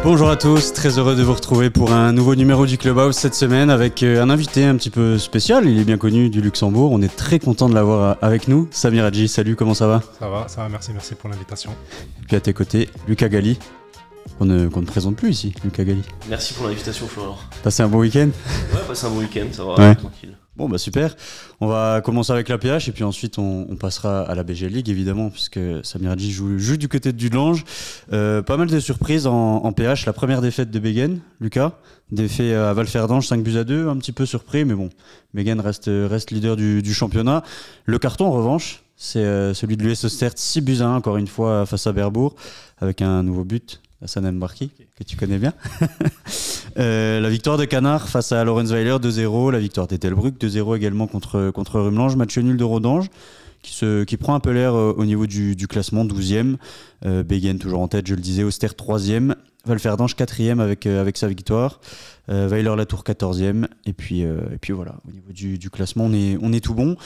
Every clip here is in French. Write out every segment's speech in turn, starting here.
Bonjour à tous, très heureux de vous retrouver pour un nouveau numéro du Clubhouse cette semaine avec un invité un petit peu spécial, il est bien connu du Luxembourg, on est très content de l'avoir avec nous. Samir Hadji, salut, comment ça va? Ça va, merci pour l'invitation. Et puis à tes côtés, Lucas Gali, qu'on ne présente plus ici, Lucas Gali. Merci pour l'invitation Florent. Passé un bon week-end? Ouais, passé un bon week-end, ça va, ouais. Tranquille. Bon bah super, on va commencer avec la PH et puis ensuite on passera à la BGL League évidemment puisque Samir Hadji joue du côté de Dudelange. Pas mal de surprises en PH, la première défaite de Beggen, Lucas, défaite à Valferdange 5-2, un petit peu surpris mais bon, Beggen reste leader du championnat. Le carton en revanche, c'est celui de l'US Ostert 6-1 encore une fois face à Berbourg avec un nouveau but. Hassan Mbarki, que tu connais bien. La victoire de Canard face à Lorenzweiler 2-0, la victoire d'Ettelbruck 2-0 également contre Rumelange, match nul de Rodange qui prend un peu l'air au niveau du classement, 12e. Beggen toujours en tête, je le disais, Auster 3e, Valferdange 4e avec sa victoire, Weiler-Latour 14e, et puis voilà, au niveau du classement on est tout bon.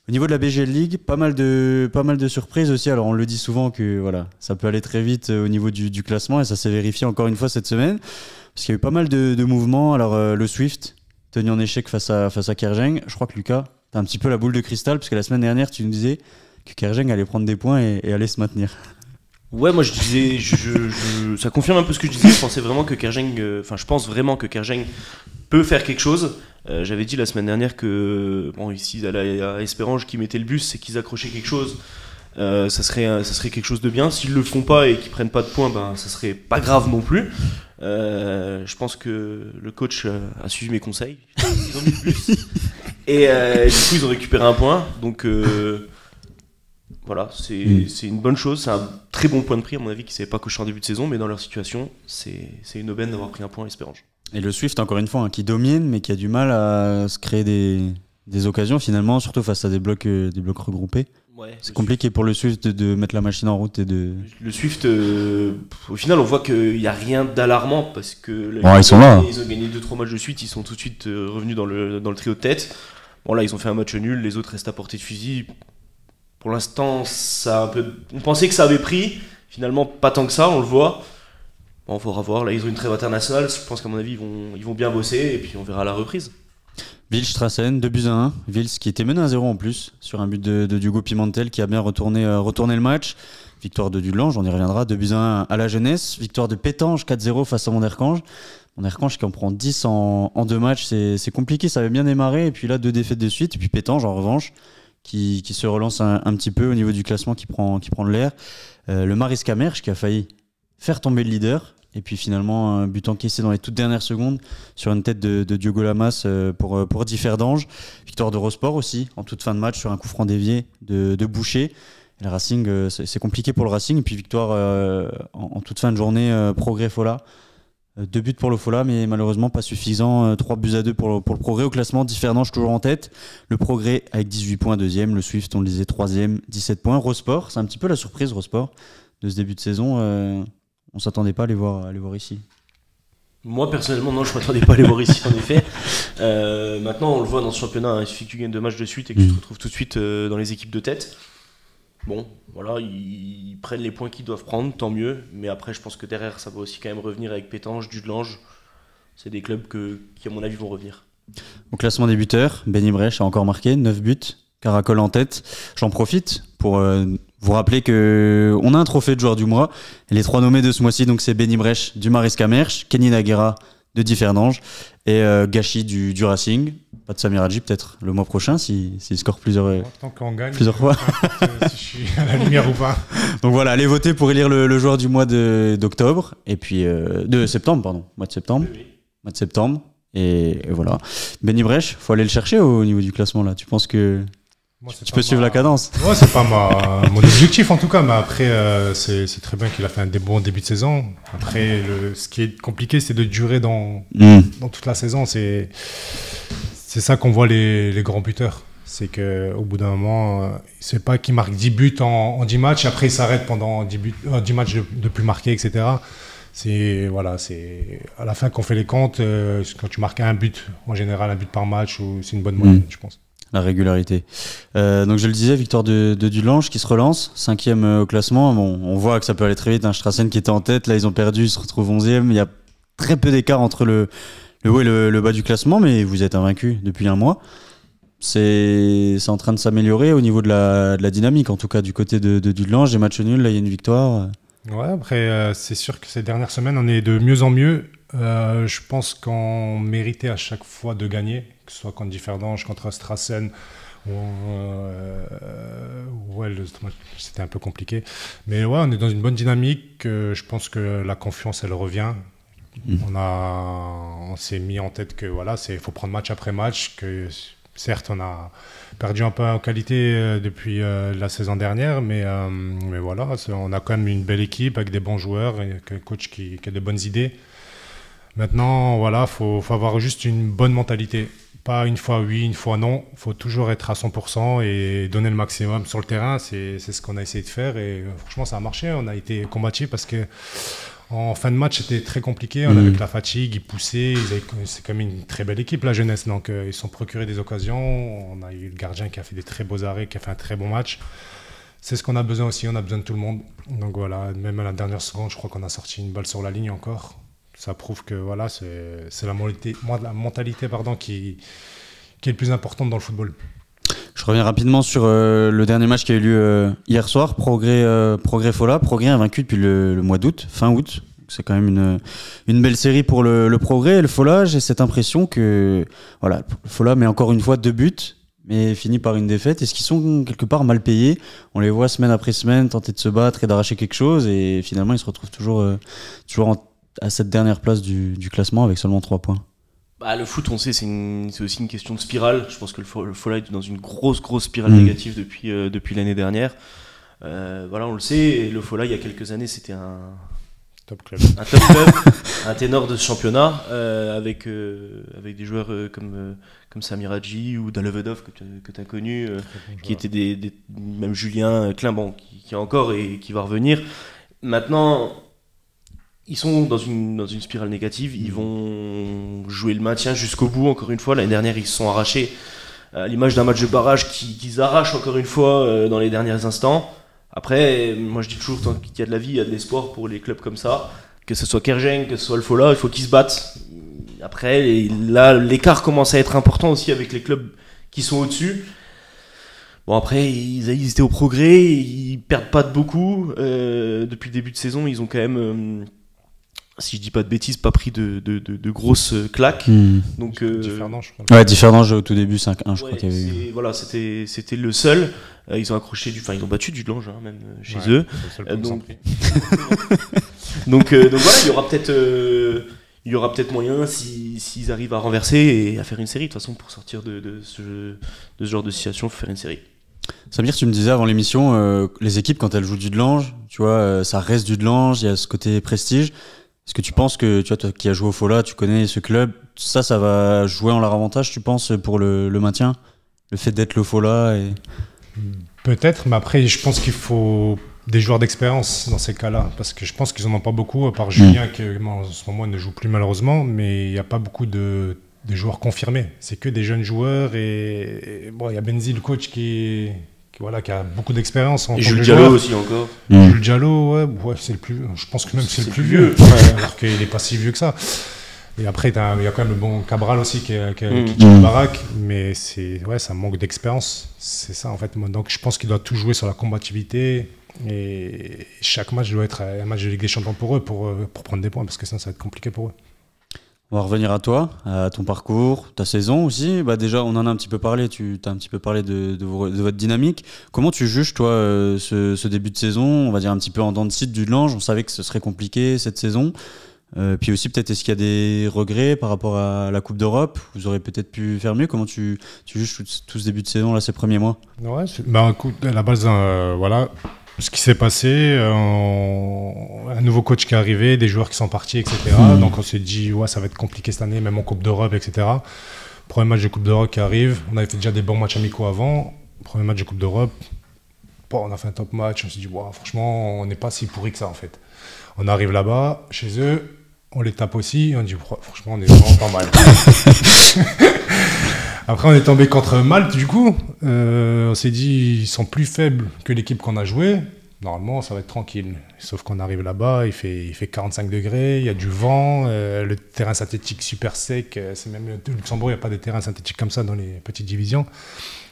Au niveau de la BGL League, pas mal de surprises aussi. Alors on le dit souvent que voilà, ça peut aller très vite au niveau du classement et ça s'est vérifié encore une fois cette semaine parce qu'il y a eu pas mal de mouvements. Alors le Swift tenu en échec face à Kerjeng. Je crois que Lucas, t'as un petit peu la boule de cristal parce que la semaine dernière tu nous disais que Kerjeng allait prendre des points et allait se maintenir. Ouais, moi je disais, ça confirme un peu ce que je disais. Je pensais vraiment que Kerjeng, je pense vraiment que Kerjeng peut faire quelque chose. J'avais dit la semaine dernière que bon, ici à Espérange qui mettait le bus, c'est qu'ils accrochaient quelque chose. Ça serait quelque chose de bien. S'ils le font pas et qu'ils prennent pas de points, ça serait pas grave non plus. Je pense que le coach a suivi mes conseils. Ils ont mis le bus et du coup ils ont récupéré un point. Donc voilà, c'est une bonne chose. C'est un très bon point de prix à mon avis qu'ils savaient pas cocher en début de saison, mais dans leur situation, c'est une aubaine d'avoir pris un point à Espérange. Et le Swift, encore une fois, qui domine, mais qui a du mal à se créer des occasions, finalement, surtout face à des blocs regroupés. Ouais, c'est compliqué pour le Swift de mettre la machine en route et de... Le Swift, au final, on voit qu'il n'y a rien d'alarmant, parce que ils sont là. Ils ont gagné 2-3 matchs de suite, ils sont tout de suite revenus dans le trio de tête. Bon, là, ils ont fait un match nul, les autres restent à portée de fusil. Pour l'instant, on pensait que ça avait pris, finalement, pas tant que ça, on le voit. Bon, il faudra voir. Là, ils ont une trêve internationale. Je pense qu'à mon avis, ils vont bien bosser et puis on verra la reprise. Wilstrassen, 2-1. Wils qui était mené à 0 en plus sur un but de Diogo Pimentel qui a bien retourné le match. Victoire de Dudelange, on y reviendra. 2-1 à la jeunesse. Victoire de Pétange, 4-0 face à Monderkange. Monderkange qui en prend 10 en 2 matchs. C'est compliqué, ça avait bien démarré. Et puis là, 2 défaites de suite. Et puis Pétange, en revanche, qui se relance un petit peu au niveau du classement, qui prend de l'air. Le Mariska Mersch qui a failli faire tomber le leader. Et puis finalement, un but encaissé dans les toutes dernières secondes sur une tête de Diogo Lamas pour Differdange. Victoire de Rosport aussi, en toute fin de match, sur un coup franc dévié de Boucher. Et le Racing, c'est compliqué pour le Racing. Et puis victoire en toute fin de journée, Progrès Fola. 2 buts pour le Fola, mais malheureusement pas suffisant. 3-2 pour le Progrès au classement. Differdange toujours en tête. Le Progrès avec 18 points, deuxième. Le Swift, on le disait, troisième, 17 points. Rosport, c'est un petit peu la surprise, Rosport, de ce début de saison. On s'attendait pas à les voir ici. Moi personnellement non, je m'attendais pas à les voir ici en effet. Maintenant on le voit dans ce championnat, il suffit que tu gagnes 2 matchs de suite et que tu te retrouves tout de suite dans les équipes de tête. Bon, voilà, ils prennent les points qu'ils doivent prendre, tant mieux. Mais après je pense que derrière ça va aussi quand même revenir avec Pétange, Dudelange. C'est des clubs qui à mon avis vont revenir. Au classement des buteurs, Benny Brech a encore marqué 9 buts. Caracol en tête. J'en profite pour vous rappeler qu'on a un trophée de joueur du mois. Et les 3 nommés de ce mois-ci, donc c'est Benny Brech du Mariska Mersch, Kenny Naguera de Differdange et Gachi du Racing. Pas de Samir Hadji peut-être le mois prochain s'il score plusieurs fois. Si je suis à la lumière ou pas. Donc voilà, allez voter pour élire le joueur du mois d'octobre. Et puis de septembre, pardon. Mois de septembre. Oui. Mois de septembre. Et voilà. Benny Brech, faut aller le chercher au niveau du classement là. Tu pences que... Moi, tu peux suivre la cadence. Ouais, c'est pas mon objectif en tout cas, mais après c'est très bien qu'il a fait un bon début de saison. Après, ce qui est compliqué, c'est de durer dans toute la saison. C'est ça qu'on voit les grands buteurs. C'est qu'au bout d'un moment, c'est pas qu'il marque 10 buts en 10 matchs, après il s'arrête pendant 10 matchs de plus marquer, etc. C'est à la fin qu'on fait les comptes, quand tu marques un but, en général un but par match, c'est une bonne moyenne, je pense. La régularité. Donc je le disais, victoire de Dudelange qui se relance, 5e au classement. Bon, on voit que ça peut aller très vite. Strassen qui était en tête, là ils ont perdu, ils se retrouvent 11e. Il y a très peu d'écart entre le haut et le bas du classement, mais vous êtes invaincu depuis un mois. C'est en train de s'améliorer au niveau de la dynamique, en tout cas du côté de Dudelange. Des matchs nuls, là il y a une victoire. Ouais, après c'est sûr que ces dernières semaines on est de mieux en mieux. Je pense qu'on méritait à chaque fois de gagner, que ce soit contre Differdange, contre Strassen, c'était un peu compliqué. Mais ouais, on est dans une bonne dynamique. Je pense que la confiance, elle revient. On s'est mis en tête que voilà, faut prendre match après match. Que certes, on a perdu un peu en qualité depuis la saison dernière, mais voilà, on a quand même une belle équipe avec des bons joueurs, et un coach qui a de bonnes idées. Maintenant, voilà, faut avoir juste une bonne mentalité. Pas une fois oui, une fois non. Il faut toujours être à 100% et donner le maximum sur le terrain. C'est ce qu'on a essayé de faire et franchement, ça a marché. On a été combatifs parce que en fin de match, c'était très compliqué. On avait la fatigue, ils poussaient. C'est quand même une très belle équipe, la jeunesse. Donc, ils se sont procurés des occasions. On a eu le gardien qui a fait des très beaux arrêts, qui a fait un très bon match. C'est ce qu'on a besoin aussi. On a besoin de tout le monde. Donc voilà, même à la dernière seconde, je crois qu'on a sorti une balle sur la ligne encore. Ça prouve que voilà, c'est la mentalité qui est le plus importante dans le football. Je reviens rapidement sur le dernier match qui a eu lieu hier soir. Progrès Fola. Progrès invaincu depuis le mois d'août, fin août. C'est quand même une belle série pour le Progrès. Et le Fola, j'ai cette impression que voilà, le Fola met encore une fois 2 buts, mais finit par une défaite. Est-ce qu'ils sont quelque part mal payés? On les voit semaine après semaine tenter de se battre et d'arracher quelque chose, et finalement ils se retrouvent toujours à cette dernière place du classement avec seulement 3 points. Bah, le foot, on sait, c'est aussi une question de spirale. Je pense que le Fola est dans une grosse spirale négative depuis l'année dernière. Voilà, on le sait. Et le Fola, il y a quelques années, c'était un top club, un ténor de ce championnat, avec des joueurs comme Samir Hadji ou Dalevedov que tu as connu, qui étaient même Julien Climban, qui est encore et qui va revenir. Maintenant, ils sont dans une spirale négative. Ils vont jouer le maintien jusqu'au bout, encore une fois. L'année dernière, ils se sont arrachés à l'image d'un match de barrage qu'ils arrachent encore une fois dans les derniers instants. Après, moi je dis toujours, tant qu'il y a de la vie, il y a de l'espoir pour les clubs comme ça. Que ce soit Kerjeng, que ce soit le Fola, il faut qu'ils se battent. Après, là, l'écart commence à être important aussi avec les clubs qui sont au-dessus. Bon, après, ils étaient au Progrès, ils perdent pas de beaucoup. Depuis le début de saison, ils ont quand même... si je dis pas de bêtises, pas pris de grosses claques. Donc, Differdange, je crois. Ouais, Differdange au tout début, 5-1, je crois qu'il y avait eu. Voilà, c'était le seul. Ils ont accroché ils ont battu Dudelange, même chez eux. Donc voilà, il y aura peut-être moyen s'ils arrivent à renverser et à faire une série. De toute façon, pour sortir de ce genre de situation, il faut faire une série. Samir, tu me disais avant l'émission, les équipes, quand elles jouent Dudelange, tu vois, ça reste Dudelange, il y a ce côté prestige. Est-ce que tu penses que, tu vois, toi qui as joué au Fola, tu connais ce club, ça va jouer en leur avantage, tu penses, pour le maintien? Le fait d'être le Fola et... Peut-être, mais après, je pense qu'il faut des joueurs d'expérience dans ces cas-là, parce que je pense qu'ils n'en ont pas beaucoup, à part Julien, qui en ce moment ne joue plus malheureusement, mais il n'y a pas beaucoup de joueurs confirmés. C'est que des jeunes joueurs, et bon, il y a Benzi, le coach, qui a beaucoup d'expérience. Et Jules Diallo aussi encore. Jules Diallo, ouais, c'est le plus. Je pense que même c'est le plus vieux, alors qu'il n'est pas si vieux que ça. Et après, il y a quand même le bon Cabral aussi qui tient le baraque, mais ça manque d'expérience. C'est ça en fait. Donc je pense qu'il doit tout jouer sur la combativité, et chaque match doit être un match de Ligue des Champions pour eux, pour prendre des points, parce que sinon ça va être compliqué pour eux. On va revenir à toi, à ton parcours, ta saison aussi. Bah déjà, on en a un petit peu parlé, tu t'as un petit peu parlé de votre dynamique. Comment tu juges, toi, ce début de saison, on va dire un petit peu en dents de scie de Dudelange? On savait que ce serait compliqué cette saison. Puis aussi, peut-être, est-ce qu'il y a des regrets par rapport à la Coupe d'Europe? Vous aurez peut-être pu faire mieux. Comment tu juges tout ce début de saison, là, ces premiers mois? Ouais, écoute, à la base, voilà... Ce qui s'est passé, un nouveau coach qui est arrivé, des joueurs qui sont partis, etc. Donc on s'est dit, ouais, ça va être compliqué cette année, même en Coupe d'Europe, etc. Premier match de Coupe d'Europe qui arrive, on avait fait déjà des bons matchs amicaux avant. Premier match de Coupe d'Europe, on a fait un top match, on s'est dit, wow, franchement, on n'est pas si pourri que ça en fait. On arrive là-bas, chez eux, on les tape aussi, on dit, franchement, on est vraiment pas mal. Après, on est tombé contre Malte, du coup. On s'est dit, ils sont plus faibles que l'équipe qu'on a jouée. Normalement, ça va être tranquille. Sauf qu'on arrive là-bas, il fait 45 degrés, il y a du vent, le terrain synthétique super sec. C'est même au Luxembourg, il n'y a pas de terrain synthétique comme ça dans les petites divisions.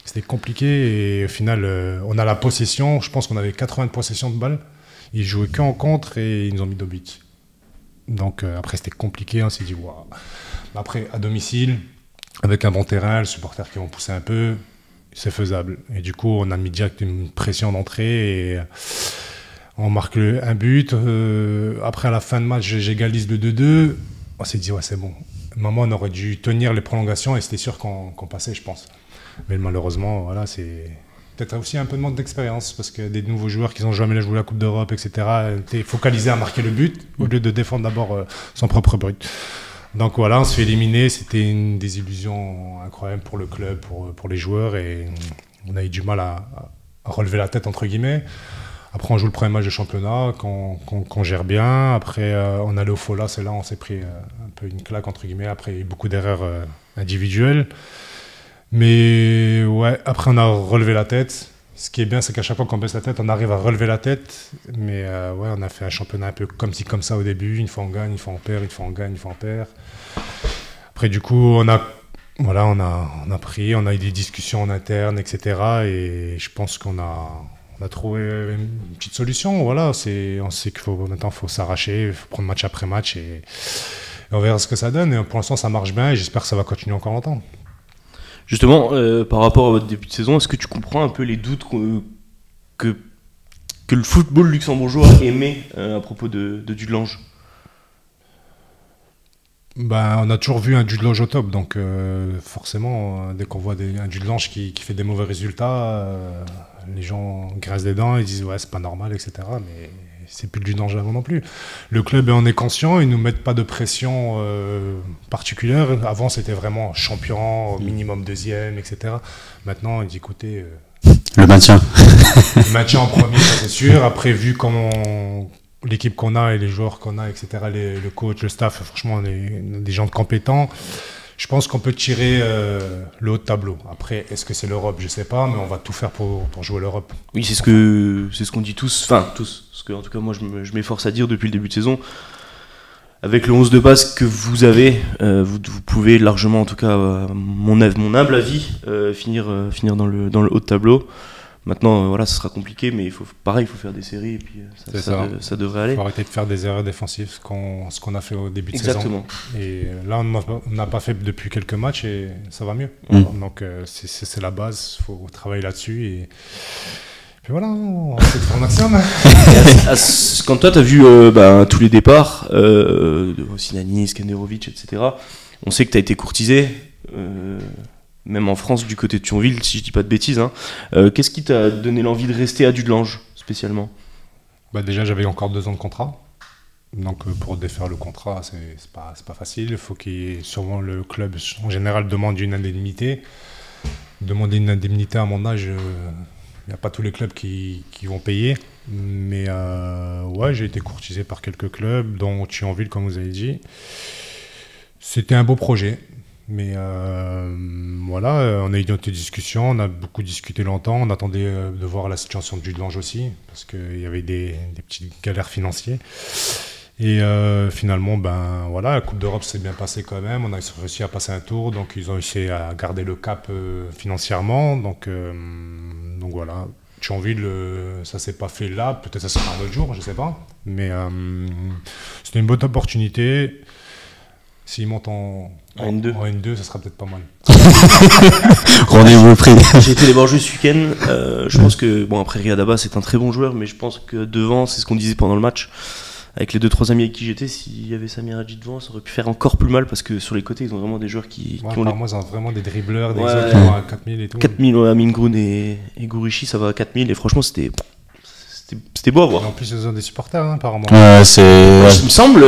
C'était compliqué et au final, on a la possession. Je pense qu'on avait 80 de possession de balles. Ils jouaient qu'en contre et ils nous ont mis 2 buts. Donc après, c'était compliqué. On s'est dit, waouh. Après, à domicile, avec un bon terrain, les supporters qui vont pousser un peu, c'est faisable. Et du coup, on a mis direct une pression d'entrée et on marque un but. Après, à la fin de match, j'égalise le 2-2. On s'est dit, ouais, c'est bon. Maman, on aurait dû tenir les prolongations et c'était sûr qu'on passait, je pense. Mais malheureusement, voilà, c'est peut-être aussi un peu de manque d'expérience parce que des nouveaux joueurs qui n'ont jamais joué la Coupe d'Europe, etc., étaient focalisés à marquer le but au lieu de défendre d'abord son propre but. Donc voilà, on se fait éliminer. C'était une désillusion incroyable pour le club, pour les joueurs et on a eu du mal à relever la tête, entre guillemets. Après, on joue le premier match de championnat, qu'on gère bien. Après, on allait au Fola, c'est là on s'est pris un peu une claque, entre guillemets. Après, il y a eu beaucoup d'erreurs individuelles. Mais ouais, après on a relevé la tête. Ce qui est bien, c'est qu'à chaque fois qu'on baisse la tête, on arrive à relever la tête. Mais ouais, on a fait un championnat un peu comme ci, comme ça au début. Une fois on gagne, une fois on perd, une fois on gagne, une fois on perd. Après, du coup, on a pris, on a eu des discussions en interne, etc. Et je pense qu'on a trouvé une petite solution. Voilà, on sait qu'il maintenant, faut s'arracher, il faut prendre match après match et on verra ce que ça donne. Et pour l'instant, ça marche bien et j'espère que ça va continuer encore longtemps. Justement, par rapport à votre début de saison, est-ce que tu comprends un peu les doutes que le football luxembourgeois émet à propos de Dudelange ? On a toujours vu un Dudelange au top, donc forcément, dès qu'on voit un Dudelange qui fait des mauvais résultats, les gens grincent des dents et disent ouais, c'est pas normal, etc. Mais c'est plus le Dudelange avant non plus. Le club en est conscient, ils nous mettent pas de pression particulière. Avant, c'était vraiment champion, minimum deuxième, etc. Maintenant, ils disent écoutez. Le maintien. Le maintien en premier, ça c'est sûr. Après, vu comment l'équipe qu'on a et les joueurs qu'on a, etc., le coach, le staff, franchement, on est des gens compétents. Je pense qu'on peut tirer le haut de tableau. Après, est-ce que c'est l'Europe ? Je ne sais pas, mais on va tout faire pour jouer l'Europe. Oui, c'est ce qu'on dit tous. Enfin, tous. Parce que, en tout cas, moi, je m'efforce à dire depuis le début de saison. Avec le 11 de base que vous avez, vous pouvez largement, en tout cas, mon humble avis, finir dans le haut de tableau. Maintenant, voilà, ça sera compliqué, mais il faut faire des séries et puis ça devrait aller. Il faut arrêter de faire des erreurs défensives, ce qu'on a fait au début de Exactement. saison. Et là, on n'a pas fait depuis quelques matchs et ça va mieux. Donc, c'est la base, il faut travailler là-dessus. Et puis voilà, on va essayer de faire un maximum. Quand toi, tu as vu tous les départs, Sinani, Skanderovic, etc., on sait que tu as été courtisé. Même en France, du côté de Thionville, si je dis pas de bêtises. Hein. Qu'est-ce qui t'a donné l'envie de rester à Dudelange, spécialement ? Déjà, j'avais encore 2 ans de contrat. Donc, pour défaire le contrat, c'est pas facile. Il faut sûrement le club, en général, demande une indemnité. Demander une indemnité à mon âge, il n'y a pas tous les clubs qui vont payer. Mais ouais, j'ai été courtisé par quelques clubs, dont Thionville, comme vous avez dit. C'était un beau projet. Mais voilà, on a eu des discussions, on a beaucoup discuté longtemps, on attendait de voir la situation de Dudelange aussi, parce qu'il y avait des petites galères financières. Et finalement, voilà, la Coupe d'Europe s'est bien passée quand même, on a réussi à passer un tour, donc ils ont réussi à garder le cap financièrement. Donc voilà, Thionville, ça s'est pas fait là, peut-être ça sera un autre jour, je sais pas. Mais c'était une bonne opportunité. S'ils montent en N2, ça sera peut-être pas mal. Rendez-vous pris. J'ai été les voir jouer ce week-end. Je pense que, après Riyad Abba, c'est un très bon joueur, mais je pense que devant, c'est ce qu'on disait pendant le match, avec les 2-3 amis avec qui j'étais, s'il y avait Samir Hadji devant, ça aurait pu faire encore plus mal, parce que sur les côtés, ils ont vraiment des joueurs qui ont moi, ils ont vraiment des dribbleurs, des autres qui vont à 4000 et tout. 4000, Amin Groun et Gourichi, ça va à 4000, et franchement, c'était beau à voir. Et en plus, ils ont des supporters, apparemment. Il me semble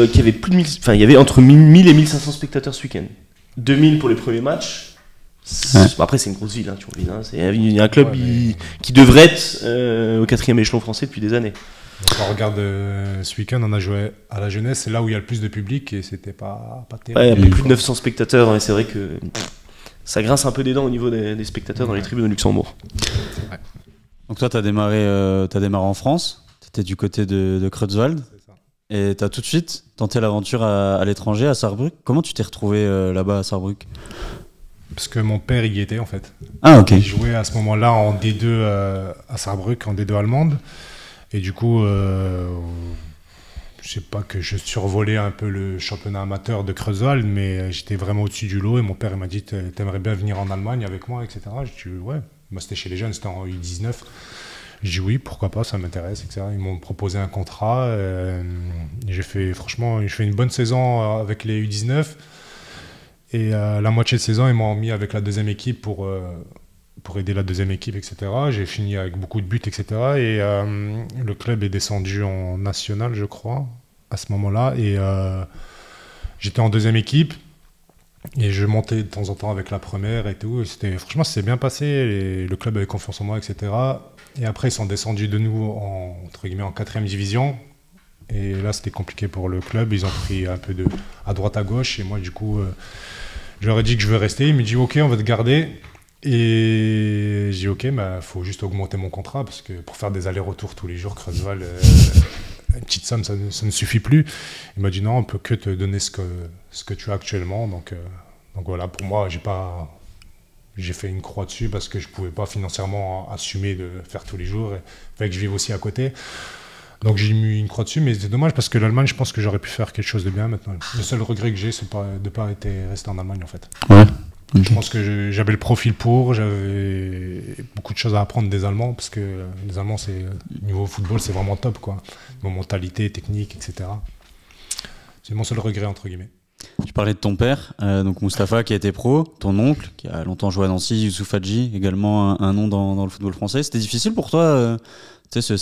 qu'il y avait plus de 1000, il y avait entre 1000 et 1500 spectateurs ce week-end. 2000 pour les premiers matchs. Après, c'est une grosse ville, Thionville. Il y a un club qui devrait être au 4e échelon français depuis des années. Donc, on regarde ce week-end, on a joué à la jeunesse, c'est là où il y a le plus de public et c'était pas terrible. Ouais, il y a plus de 900 spectateurs, et c'est vrai que ça grince un peu des dents au niveau des spectateurs dans les tribunes de Luxembourg. Ouais. Donc toi, tu as démarré en France, tu étais du côté de Creutzwald, et tu as tout de suite tenté l'aventure à l'étranger, à Saarbrück. Comment tu t'es retrouvé là-bas à Saarbrück? Parce que mon père y était en fait. Ah, ok. Il jouait à ce moment-là en D2 à Saarbrück, en D2 allemande. Et du coup, je sais pas que je survolais un peu le championnat amateur de Creutzwald, mais j'étais vraiment au-dessus du lot. Et mon père il m'a dit, t'aimerais bien venir en Allemagne avec moi, etc. J'ai dit, ouais. Moi, c'était chez les jeunes, c'était en U19. J'ai dit oui, pourquoi pas, ça m'intéresse, etc. Ils m'ont proposé un contrat. J'ai fait une bonne saison avec les U19. Et la moitié de saison, ils m'ont mis avec la deuxième équipe pour aider la deuxième équipe, etc. J'ai fini avec beaucoup de buts, etc. Et le club est descendu en national, je crois, à ce moment-là. Et j'étais en deuxième équipe. Et je montais de temps en temps avec la première et tout. Et franchement, ça s'est bien passé. Et le club avait confiance en moi, etc. Et après, ils sont descendus de nouveau entre guillemets, en 4e division. Et là, c'était compliqué pour le club. Ils ont pris un peu à droite, à gauche. Et moi, du coup, je leur ai dit que je veux rester. Ils m'ont dit, OK, on va te garder. Et j'ai dit, OK, bah, faut juste augmenter mon contrat. Parce que pour faire des allers-retours tous les jours, Creutzwald, une petite somme, ça ne suffit plus. Il m'a dit, non, on peut que te donner ce que tu as actuellement. Donc voilà, pour moi, j'ai fait une croix dessus parce que je ne pouvais pas financièrement assumer de faire tous les jours. Il fallait que je vive aussi à côté. Donc j'ai mis une croix dessus, mais c'est dommage parce que l'Allemagne, je pense que j'aurais pu faire quelque chose de bien maintenant. Le seul regret que j'ai, c'est de ne pas être resté en Allemagne en fait. Ouais. Okay. Je pense que j'avais le profil j'avais beaucoup de choses à apprendre des Allemands parce que les Allemands, niveau football, c'est vraiment top, quoi. Mon mentalité, technique, etc. C'est mon seul regret, entre guillemets. Tu parlais de ton père, donc Mustapha qui a été pro, ton oncle qui a longtemps joué à Nancy, Youssouf Hadji, également un nom dans le football français. C'était difficile pour toi, peut-être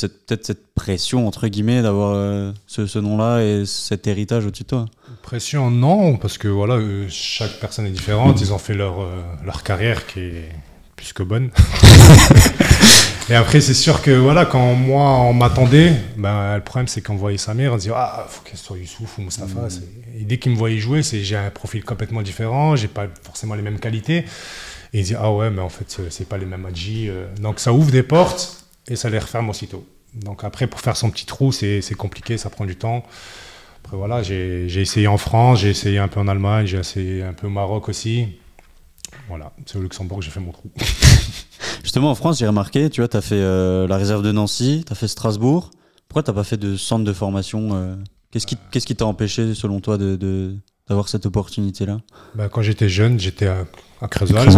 cette pression entre guillemets d'avoir ce nom-là et cet héritage au-dessus de toi? Pression, non, parce que voilà, chaque personne est différente. Ils ont fait leur carrière qui est plus que bonne. Et après, c'est sûr que voilà, quand moi, on m'attendait, le problème, c'est qu'on voyait Samir, on se dit, faut que ce soit Youssouf ou Mustapha. Et dès qu'ils me voyaient jouer, j'ai un profil complètement différent, j'ai pas forcément les mêmes qualités. Et ils disent, ah ouais, mais en fait, c'est pas les mêmes Hadji. Donc ça ouvre des portes et ça les referme aussitôt. Donc après, pour faire son petit trou, c'est compliqué, ça prend du temps. Après voilà, j'ai essayé en France, j'ai essayé un peu en Allemagne, j'ai essayé un peu au Maroc aussi. Voilà, c'est au Luxembourg que j'ai fait mon trou. Justement, en France, j'ai remarqué, tu vois, tu as fait la réserve de Nancy, tu as fait Strasbourg. Pourquoi tu n'as pas fait de centre de formation Qu'est-ce qui t'a empêché, selon toi, d'avoir cette opportunité-là? Quand j'étais jeune, j'étais à Creutzwald.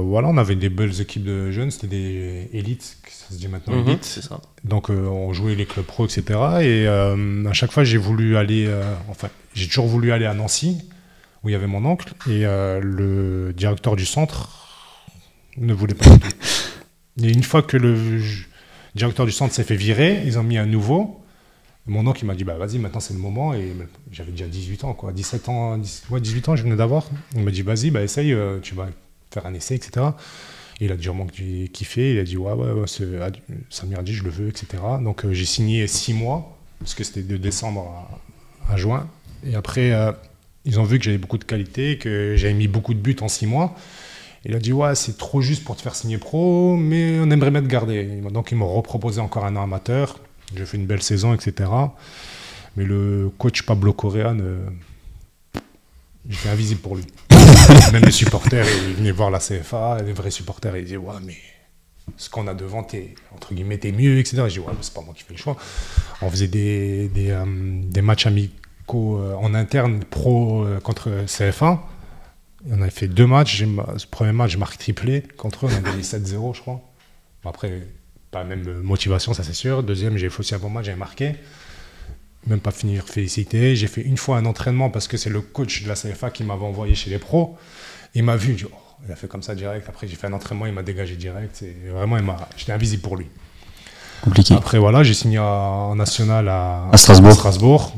Voilà, on avait des belles équipes de jeunes, c'était des élites, ça se dit maintenant élites. C'est ça. Donc on jouait les clubs pro, etc. Et à chaque fois, j'ai toujours voulu aller à Nancy, où il y avait mon oncle, et le directeur du centre ne voulait pas du tout. Et une fois que le directeur du centre s'est fait virer, ils ont mis un nouveau. Mon oncle, il m'a dit, vas-y, maintenant c'est le moment. Et j'avais déjà 18 ans, quoi. 17 ans, 18 ans, je venais d'avoir. Il m'a dit, vas-y, essaye, tu vas faire un essai, etc. Et il a durement kiffé. Il a dit, ouais, Samir Hadji, je le veux, etc. Donc j'ai signé 6 mois, parce que c'était de décembre à juin. Et après, ils ont vu que j'avais beaucoup de qualité, que j'avais mis beaucoup de buts en 6 mois. Il a dit, ouais, c'est trop juste pour te faire signer pro, mais on aimerait bien te garder. Donc ils m'ont reproposé encore un an amateur. J'ai fait une belle saison, etc. Mais le coach Pablo Correa, j'étais invisible pour lui. Même les supporters, ils venaient voir la CFA, les vrais supporters, ils disaient, ouais, mais ce qu'on a devant, entre guillemets, t'es mieux, etc. Je dis, ouais, mais c'est pas moi qui fais le choix. On faisait des matchs amicaux en interne pro contre CF1. On avait fait 2 matchs. Ce premier match, je marque triplé contre eux. On a gagné 7-0, je crois. Après, pas la même motivation, ça c'est sûr. Deuxième, j'ai fait aussi un bon match, j'avais marqué. Même pas finir félicité. J'ai fait une fois un entraînement parce que c'est le coach de la CFA qui m'avait envoyé chez les pros. Il m'a vu, il a fait comme ça direct. Après, j'ai fait un entraînement, il m'a dégagé direct. Et vraiment, j'étais invisible pour lui. Compliqué. Après, voilà, j'ai signé en national à Strasbourg.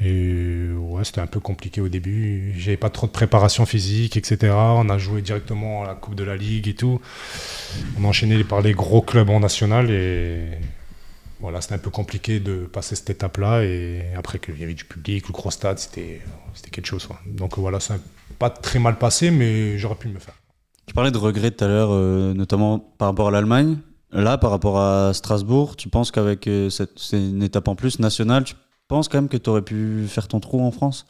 Et ouais, c'était un peu compliqué au début. J'avais pas trop de préparation physique, etc. On a joué directement à la Coupe de la Ligue et tout. On a enchaîné par les gros clubs en national et voilà, c'était un peu compliqué de passer cette étape-là. Et après qu'il y avait du public, le gros stade, c'était quelque chose. Quoi. Donc voilà, ça n'a pas très mal passé, mais j'aurais pu me faire. Tu parlais de regrets tout à l'heure, notamment par rapport à l'Allemagne. Là, par rapport à Strasbourg, tu penses qu'avec c'est une étape en plus nationale, tu penses quand même que tu aurais pu faire ton trou en France?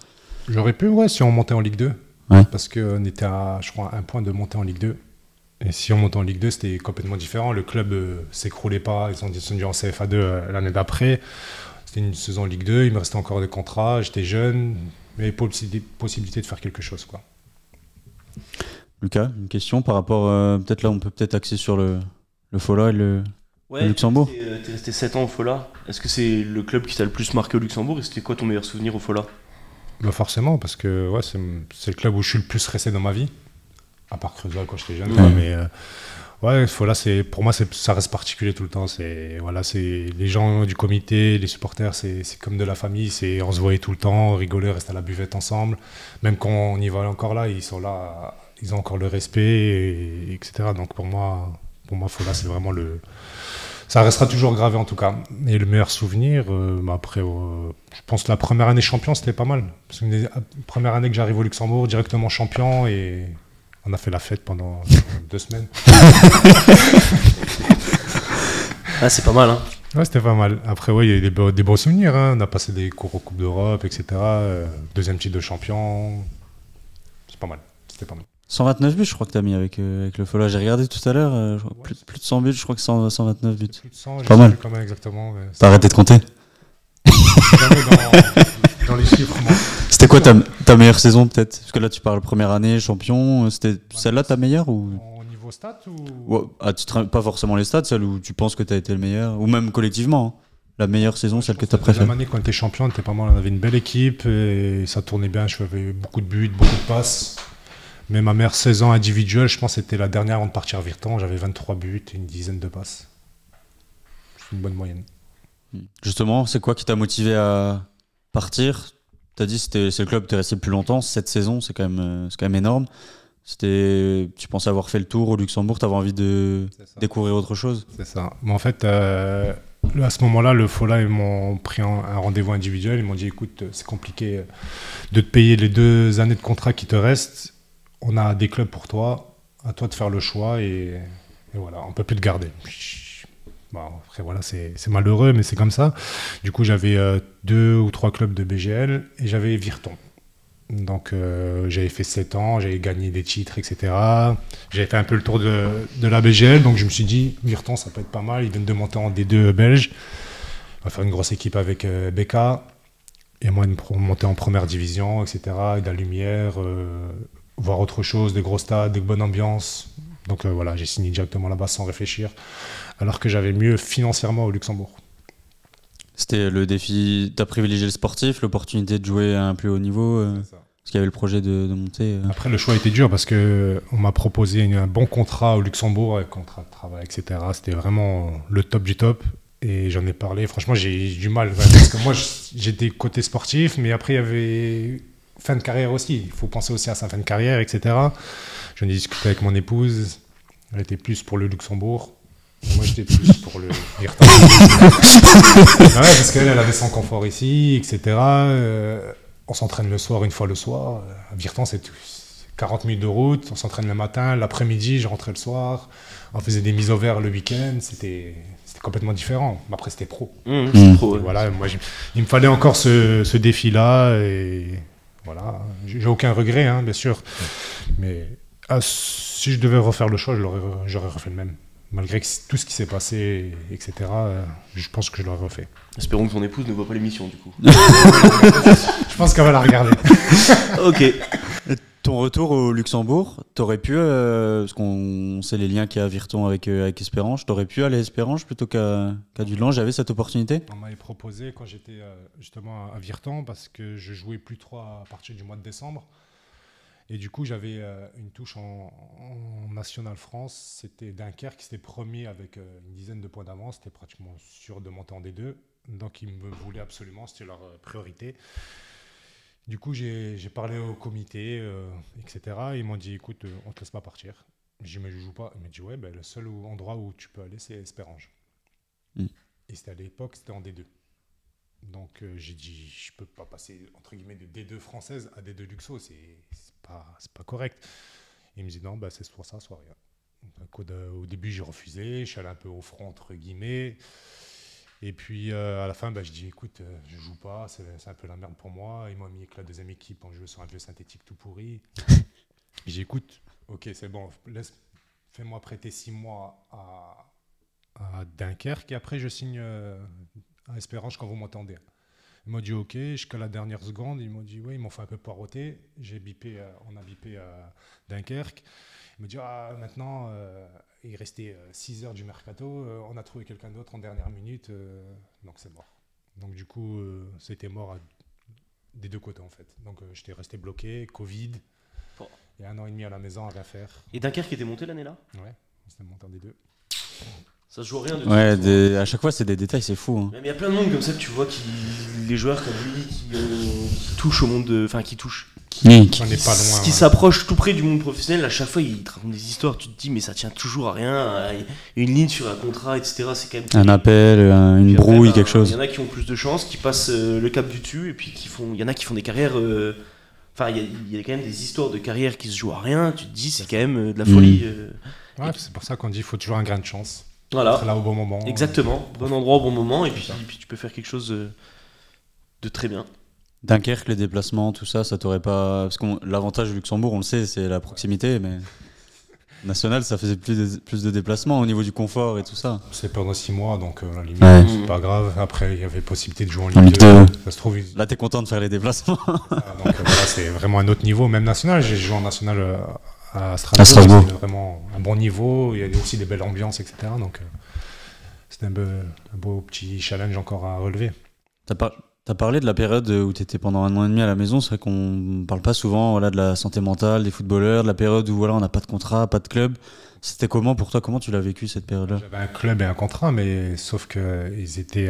J'aurais pu, ouais, si on montait en Ligue 2. Ouais. Parce qu'on était à, je crois, un point de monter en Ligue 2. Et si on montait en Ligue 2, c'était complètement différent. Le club s'écroulait pas. Ils sont descendus en CFA2 l'année d'après. C'était une saison Ligue 2. Il me restait encore des contrats. J'étais jeune. Mais possibilité de faire quelque chose, quoi. Lucas, une question par rapport. Peut-être là, on peut peut-être axer sur le Fola et le Luxembourg. T'es resté 7 ans au Fola. Est-ce que c'est le club qui t'a le plus marqué au Luxembourg et c'était quoi ton meilleur souvenir au Fola? Bah forcément, parce que ouais, c'est le club où je suis le plus resté dans ma vie. À part Creusot quand j'étais jeune. Ouais. Quoi, mais ouais, Fola, pour moi, ça reste particulier tout le temps. Voilà, c'est les gens du comité, les supporters, c'est comme de la famille. On se voyait tout le temps, on rigolait, on restait à la buvette ensemble. Même quand on y va encore là, ils sont là, ils ont encore le respect, etc. Donc pour moi, Fola, c'est vraiment ça restera toujours gravé en tout cas. Et le meilleur souvenir, après, je pense que la première année champion, c'était pas mal. Parce que la première année que j'arrive au Luxembourg, directement champion, et on a fait la fête pendant 2 semaines. Ah, c'est pas mal, hein. Ouais, c'était pas mal. Après, ouais, il y a eu des beaux souvenirs. Hein. On a passé des cours aux Coupes d'Europe, etc. Deuxième titre de champion. C'est pas mal. C'était pas mal. 129 buts, je crois que tu as mis avec le Fola. J'ai regardé tout à l'heure, plus de 100 buts, je crois que 129 buts. Plus de 100, pas mal. Quand même exactement. T'as arrêté de compter? Jamais dans les chiffres. Moi. C'était quoi ta meilleure saison peut-être? Parce que là tu parles première année, champion, c'était celle-là ta meilleure ou... Au niveau stats ou... Ouais, pas forcément les stats, celle où tu penses que tu as été le meilleur, ou même collectivement, hein. La meilleure saison, celle que tu as préférée. La année quand on était champion, on était pas mal, on avait une belle équipe et ça tournait bien, je faisais beaucoup de buts, beaucoup de passes. Mais ma meilleure saison individuelle, je pense que c'était la dernière avant de partir à Virton, j'avais 23 buts et une dizaine de passes. C'est une bonne moyenne. Justement, c'est quoi qui t'a motivé à partir? T'as dit que c'est le club où t'es resté le plus longtemps. Cette saison, c'est quand même énorme. Tu pensais avoir fait le tour au Luxembourg, t'avais envie de découvrir autre chose? C'est ça. Mais en fait, à ce moment-là, le Fola, ils m'ont pris un rendez-vous individuel. Ils m'ont dit, écoute, c'est compliqué de te payer les 2 années de contrat qui te restent. On a des clubs pour toi. À toi de faire le choix et voilà, on peut plus te garder. Bon, après, voilà, c'est malheureux, mais c'est comme ça. Du coup, j'avais 2 ou 3 clubs de BGL et j'avais Virton. Donc, j'avais fait 7 ans, j'avais gagné des titres, etc. J'avais fait un peu le tour de la BGL, donc je me suis dit, Virton, ça peut être pas mal. Ils viennent de monter en D2 belge. On va faire une grosse équipe avec Becca. Et moi, de monter en première division, etc. Et de la lumière, voir autre chose, des gros stades, des bonnes ambiances. Donc voilà, j'ai signé directement là-bas sans réfléchir, alors que j'avais mieux financièrement au Luxembourg. C'était le défi, t'as privilégié le sportif, l'opportunité de jouer à un plus haut niveau, parce qu'il y avait le projet de monter. Après, le choix était dur parce qu'on m'a proposé un bon contrat au Luxembourg, un contrat de travail, etc. C'était vraiment le top du top. Et j'en ai parlé. Franchement, j'ai eu du mal. Parce que moi, j'étais côté sportif, mais après, il y avait fin de carrière aussi. Il faut penser aussi à sa fin de carrière, etc. J'en ai discuté avec mon épouse. Elle était plus pour le Luxembourg. Moi, j'étais plus pour le Virton. Parce qu'elle avait son confort ici, etc. On s'entraîne le soir, une fois le soir. À Virton, c'est 40 minutes de route. On s'entraîne le matin. L'après-midi, je rentrais le soir. On faisait des mises au vert le week-end. C'était complètement différent. Après, c'était pro. C'est pro, ouais. Voilà, moi, il me fallait encore ce défi-là. Et voilà. J'ai aucun regret, hein, bien sûr. Mais si je devais refaire le choix, j'aurais refait le même. Malgré tout ce qui s'est passé, etc., je pense que je l'aurais refait. Espérons que ton épouse ne voit pas l'émission, du coup. Je pense qu'elle va la regarder. Ok. Ton retour au Luxembourg, t'aurais pu, parce qu'on sait les liens qu'il y a à Virton avec Esperange, t'aurais pu aller à Esperange plutôt qu'à Dudelange. J'avais cette opportunité? On m'avait proposé quand j'étais justement à Virton, parce que je jouais plus trop à partir du mois de décembre. Et du coup, j'avais une touche en National France. C'était Dunkerque qui était premier avec une dizaine de points d'avance. C'était pratiquement sûr de monter en D2. Donc, ils me voulaient absolument. C'était leur priorité. Du coup, j'ai parlé au comité, etc. Ils m'ont dit, écoute, on ne te laisse pas partir. J'ai dit, mais je ne joue pas. Ils m'ont dit, ouais, ben, le seul endroit où tu peux aller, c'est Esperange. Et c'était à l'époque, c'était en D2. Donc j'ai dit, je peux pas passer entre guillemets de D2 française à D2 Luxo, c'est pas correct. Il me dit non, c'est soit ça, soit rien. Donc, au début j'ai refusé, je suis allé un peu au front entre guillemets. Et puis à la fin, je dis écoute, je joue pas, c'est un peu la merde pour moi. Ils m'ont mis avec la deuxième équipe, on joue sur un vieux synthétique tout pourri. J'ai dit écoute, ok c'est bon, fais-moi prêter 6 mois à Dunkerque et après je signe à Espérance quand vous m'entendez. Ils m'ont dit ok, jusqu'à la dernière seconde, ils m'ont dit oui, ils m'ont fait un peu poireauter. On a bipé à Dunkerque. Ils m'ont dit maintenant, il restait 6 heures du mercato, on a trouvé quelqu'un d'autre en dernière minute, donc c'est mort. Donc du coup, c'était mort des deux côtés en fait. Donc j'étais resté bloqué, Covid, et 1 an et demi à la maison à rien faire. Et Dunkerque était monté l'année là ? Ouais, c'était monté en D2. Ça se joue rien de Ouais, à chaque fois c'est des détails, c'est fou. Hein. Mais il y a plein de monde comme ça que tu vois, les joueurs comme lui qui touchent au monde qui s'approchent tout près du monde professionnel. À chaque fois ils te racontent des histoires, tu te dis mais ça tient toujours à rien, une ligne sur un contrat, etc. C'est quand même un appel, une brouille, quelque chose. Il y en a qui ont plus de chance, qui passent le cap du dessus, et puis il y en a qui font des carrières. Enfin, il y a quand même des histoires de carrière qui se jouent à rien. Tu te dis c'est quand même de la folie. Ouais, c'est pour ça qu'on dit qu'il faut toujours un grain de chance. Voilà. Être là au bon moment. Exactement, bon endroit au bon moment, et puis tu peux faire quelque chose de très bien. Dunkerque, les déplacements, tout ça, ça t'aurait pas. Parce que l'avantage du Luxembourg, on le sait, c'est la proximité, mais national, ça faisait plus de déplacements au niveau du confort et tout ça. C'est pendant 6 mois, donc la limite, c'est pas grave. Après, il y avait possibilité de jouer en Ligue 2. Ça se trouve, là, t'es content de faire les déplacements. Donc voilà, c'est vraiment un autre niveau, même national. J'ai joué en national à Strasbourg. C'était vraiment un bon niveau. Il y avait aussi des belles ambiances, etc. Donc c'était un beau petit challenge encore à relever. T'as parlé de la période où t'étais pendant 1 an et demi à la maison. C'est vrai qu'on parle pas souvent de la santé mentale des footballeurs, de la période où on n'a pas de contrat, pas de club. C'était comment pour toi? Comment tu l'as vécu cette période-là? J'avais un club et un contrat, mais sauf que c'était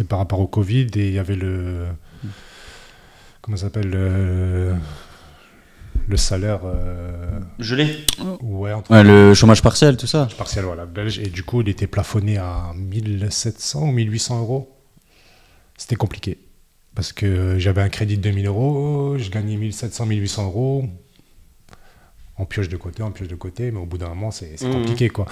par rapport au Covid et il y avait comment ça s'appelle le salaire gelé. Ouais, le chômage partiel, tout ça. Partiel, voilà, belge. Et du coup, il était plafonné à 1700 ou 1800 euros. C'était compliqué. Parce que j'avais un crédit de 2000 euros, je gagnais 1700, 1800 euros. On pioche de côté, mais au bout d'un moment, c'est compliqué, quoi.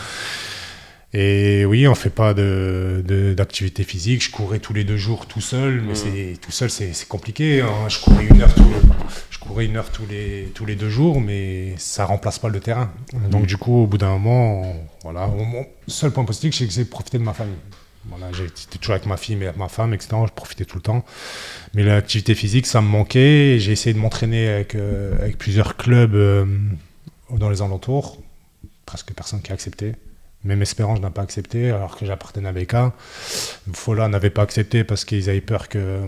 Et oui, on ne fait pas d'activité physique. Je courais tous les 2 jours tout seul, mais tout seul, c'est compliqué. Hein. Je courais 1 heure tous les 2 jours, mais ça ne remplace pas le terrain. Donc du coup, au bout d'un moment, voilà, mon seul point positif, c'est que j'ai profité de ma famille. Voilà, j'étais toujours avec ma fille, mais avec ma femme, etc. Je profitais tout le temps. Mais l'activité physique, ça me manquait. J'ai essayé de m'entraîner avec plusieurs clubs dans les alentours. Presque personne qui a accepté. Même Espérance n'a pas accepté, alors que j'appartenais à BK. Fola n'avait pas accepté parce qu'ils avaient peur que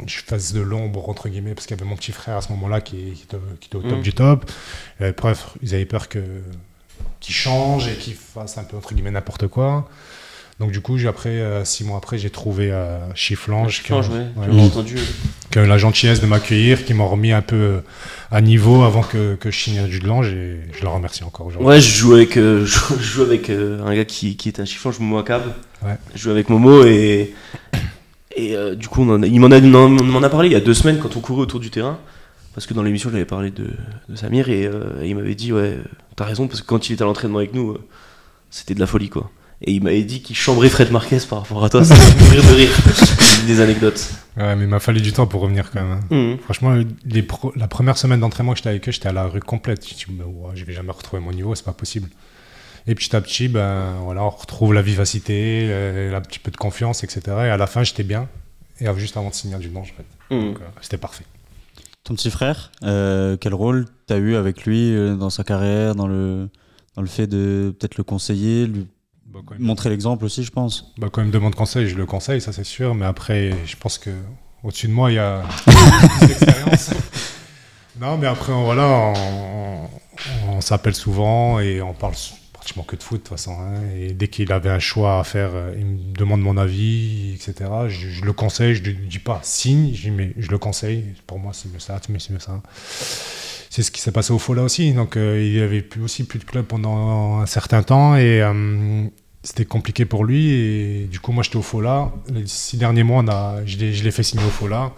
je fasse de l'ombre, entre guillemets, parce qu'il y avait mon petit frère à ce moment-là qui était au top du top. Bref, ils avaient peur qu'il change et qu'il fasse un peu, entre guillemets, n'importe quoi. Donc du coup, 6 mois après, j'ai trouvé Chifflange, qui a eu la gentillesse de m'accueillir, qui m'a remis un peu à niveau avant que je signe à Judelange, et je le remercie encore aujourd'hui. Ouais, je joue avec un gars qui est un Chifflange, Momo Akab. Ouais. Je joue avec Momo et du coup, il m'en a parlé il y a 2 semaines quand on courait autour du terrain. Parce que dans l'émission, j'avais parlé de Samir et il m'avait dit ouais, t'as raison, parce que quand il était à l'entraînement avec nous, c'était de la folie, quoi. Et il m'avait dit qu'il chambrait Fred Marquez par rapport à toi, ça fait mourir de rire. Des anecdotes. Ouais, mais il m'a fallu du temps pour revenir quand même. Franchement, la première semaine d'entraînement que j'étais avec eux, j'étais à la rue complète. Je me dis, je vais jamais retrouver mon niveau, c'est pas possible. Et petit à petit, voilà, on retrouve la vivacité, un petit peu de confiance, etc. Et à la fin, j'étais bien. Et juste avant de signer du Dimanche, en fait. Donc, c'était parfait. Ton petit frère, quel rôle tu as eu avec lui dans sa carrière, dans le fait de peut-être le conseiller, montrer l'exemple aussi, je pense. Quand il me demande conseil, je le conseille, ça c'est sûr. Mais après, je pense qu'au-dessus de moi, il y a des expériences. Non, mais après, voilà, on s'appelle souvent et on parle pratiquement que de foot, de toute façon. Hein. Et dès qu'il avait un choix à faire, il me demande mon avis, etc. Je le conseille, je ne lui dis pas signe, mais je le conseille. Pour moi, c'est mieux ça, c'est mieux ça. C'est ce qui s'est passé au Fola aussi. Donc, il n'y avait plus de club pendant un certain temps. Et c'était compliqué pour lui. Et du coup, moi, j'étais au Fola. Les 6 derniers mois, je l'ai fait signer au Fola.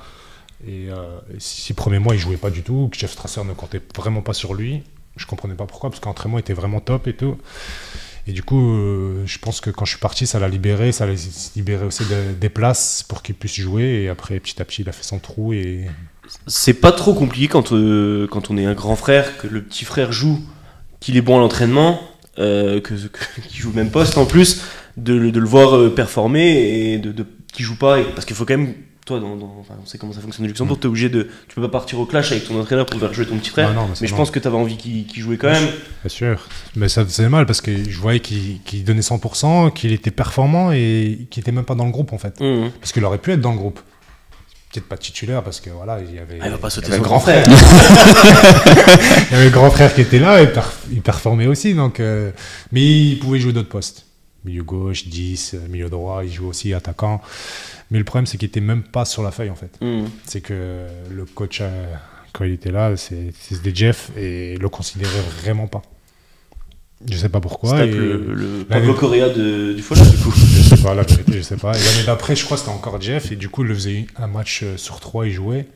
Et les 6 premiers mois, il jouait pas du tout. Jeff Strasser ne comptait vraiment pas sur lui. Je comprenais pas pourquoi, parce qu'entraînement était vraiment top et tout. Et du coup, je pense que quand je suis parti, ça l'a libéré. Ça l'a libéré aussi des places pour qu'il puisse jouer. Et après, petit à petit, il a fait son trou. Et... C'est pas trop compliqué quand on est un grand frère, que le petit frère joue, qu'il est bon à l'entraînement, qu'il joue le même poste en plus, de le voir performer et qu'il joue pas. Parce qu'il faut quand même... Toi, enfin, on sait comment ça fonctionne au Luxembourg, t'es obligé tu peux pas partir au clash avec ton entraîneur pour faire jouer ton petit frère. Non, mais je pense que t'avais envie qu'il jouait quand même. Bien sûr. Mais ça faisait mal parce que je voyais qu'il donnait 100%, qu'il était performant et qu'il était même pas dans le groupe en fait. Parce qu'il aurait pu être dans le groupe. Peut-être pas titulaire parce que voilà, il y avait. Il va pas sauter son grand frère. Il y avait le grand frère qui était là et il performait aussi. Donc, mais il pouvait jouer d'autres postes. Milieu gauche, 10, milieu droit, il joue aussi attaquant. Mais le problème, c'est qu'il était même pas sur la feuille en fait. C'est que le coach, quand il était là, c'était Jeff et le considérait vraiment pas. Je sais pas pourquoi. C'était le Pablo Correa du Fola du coup. Je sais pas, la vérité, je sais pas. Et l'année d'après, je crois que c'était encore Jeff et du coup, il le faisait un match sur 3, il jouait.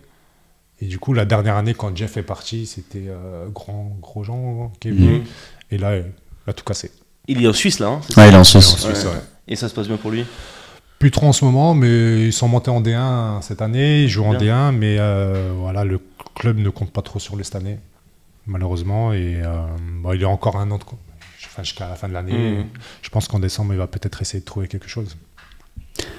Et du coup, la dernière année, quand Jeff est parti, c'était Grosjean qui est venu. Et là, il a tout cassé. Il est en Suisse là, hein, il est en Suisse. Ouais. Et ça se passe bien pour lui? Plus trop en ce moment, mais ils sont montés en D1 cette année, ils jouent en D1, mais voilà, le club ne compte pas trop sur lui cette année, malheureusement. Et il y a encore un an jusqu'à la fin de l'année. Je pense qu'en décembre, il va peut-être essayer de trouver quelque chose.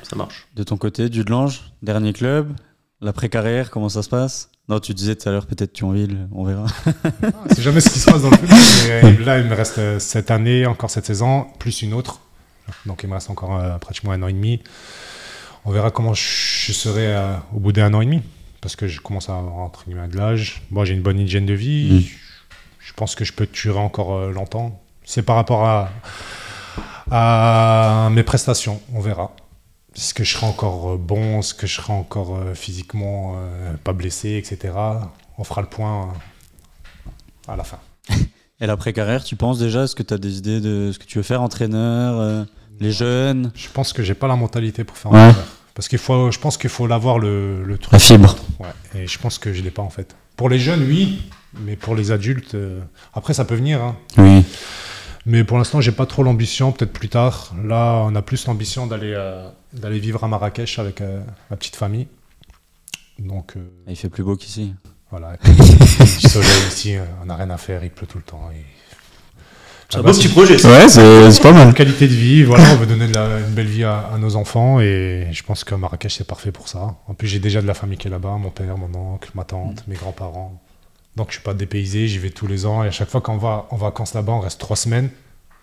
Ça marche. De ton côté, Jude Lange, dernier club, l'après-carrière, comment ça se passe? Non, tu disais tout à l'heure peut-être Thionville, on verra. C'est jamais ce qui se passe dans le football, mais là, il me reste cette année, encore cette saison, plus une autre. Donc il me reste encore pratiquement 1 an et demi. On verra comment je serai au bout d'1 an et demi, parce que je commence à avoir entre guillemets de l'âge. Moi, j'ai une bonne hygiène de vie. Je pense que je peux durer encore longtemps. C'est par rapport à mes prestations, on verra. Est-ce que je serai encore bon, est-ce que je serai encore physiquement pas blessé, etc. On fera le point à la fin. Et l'après-carrière, tu penses déjà, est-ce que tu as des idées de ce que tu veux faire, entraîneur, les jeunes? Je pense que j'ai pas la mentalité pour faire entraîneur. Parce je pense qu'il faut l'avoir le truc. La fibre. Ouais. Et je pense que je l'ai pas en fait. Pour les jeunes, oui, mais pour les adultes, après ça peut venir. Hein. Oui. Mais pour l'instant, j'ai pas trop l'ambition, peut-être plus tard. Là, on a plus l'ambition d'aller vivre à Marrakech avec ma petite famille. Donc, il fait plus beau qu'ici. Voilà. Du soleil ici, on n'a rien à faire, il pleut tout le temps. C'est un beau petit projet. Ouais, c'est pas mal. Qualité de vie, voilà, on veut donner une belle vie à nos enfants et je pense que Marrakech c'est parfait pour ça. En plus, j'ai déjà de la famille qui est là-bas, mon père, mon oncle, ma tante, mes grands-parents. Donc je suis pas dépaysé, j'y vais tous les ans et à chaque fois qu'on va en vacances là-bas, on reste 3 semaines,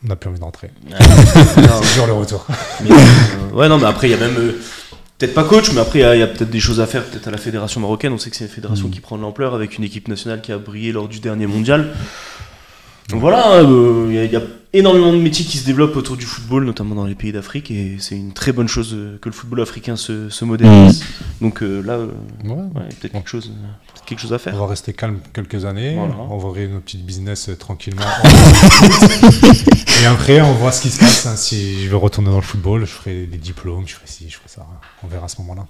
on n'a plus envie d'entrer. C'est toujours le retour. Ouais, non, mais après, il y a même. Peut-être pas coach, mais après, il y a peut-être des choses à faire, peut-être à la fédération marocaine. On sait que c'est une fédération qui prend de l'ampleur avec une équipe nationale qui a brillé lors du dernier mondial. Donc voilà, il y a énormément de métiers qui se développent autour du football, notamment dans les pays d'Afrique, et c'est une très bonne chose que le football africain se modernise. Donc là, peut-être quelque chose à faire. On va rester calme quelques années, voilà. On va ouvrir nos petites business tranquillement. Et après, on voit ce qui se passe. Hein. Si je veux retourner dans le football, je ferai des diplômes, je ferai ci, je ferai ça. On verra à ce moment-là.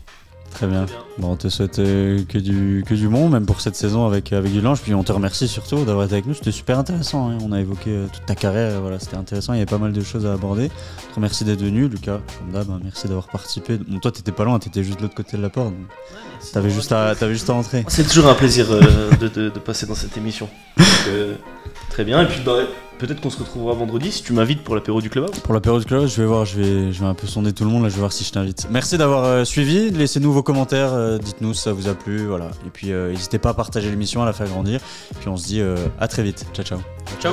Très bien. Bon, on te souhaite que du bon, même pour cette saison avec du Lange. Puis on te remercie surtout d'avoir été avec nous. C'était super intéressant. Hein. On a évoqué toute ta carrière. Voilà, c'était intéressant. Il y avait pas mal de choses à aborder. On te remercie d'être venu, Lucas. Comme d'hab, merci d'avoir participé. Bon, toi, t'étais pas loin. T'étais juste de l'autre côté de la porte. Donc t'avais juste à entrer. C'est toujours un plaisir de passer dans cette émission. Donc, très bien. Et puis peut-être qu'on se retrouvera vendredi si tu m'invites pour l'apéro du Clubhouse. Pour l'apéro du Clubhouse, je vais voir, je vais un peu sonder tout le monde là, je vais voir si je t'invite. Merci d'avoir suivi, laissez-nous vos commentaires, dites-nous si ça vous a plu, voilà. Et puis n'hésitez pas à partager l'émission, à la faire grandir. Puis on se dit à très vite. Ciao ciao. Ciao.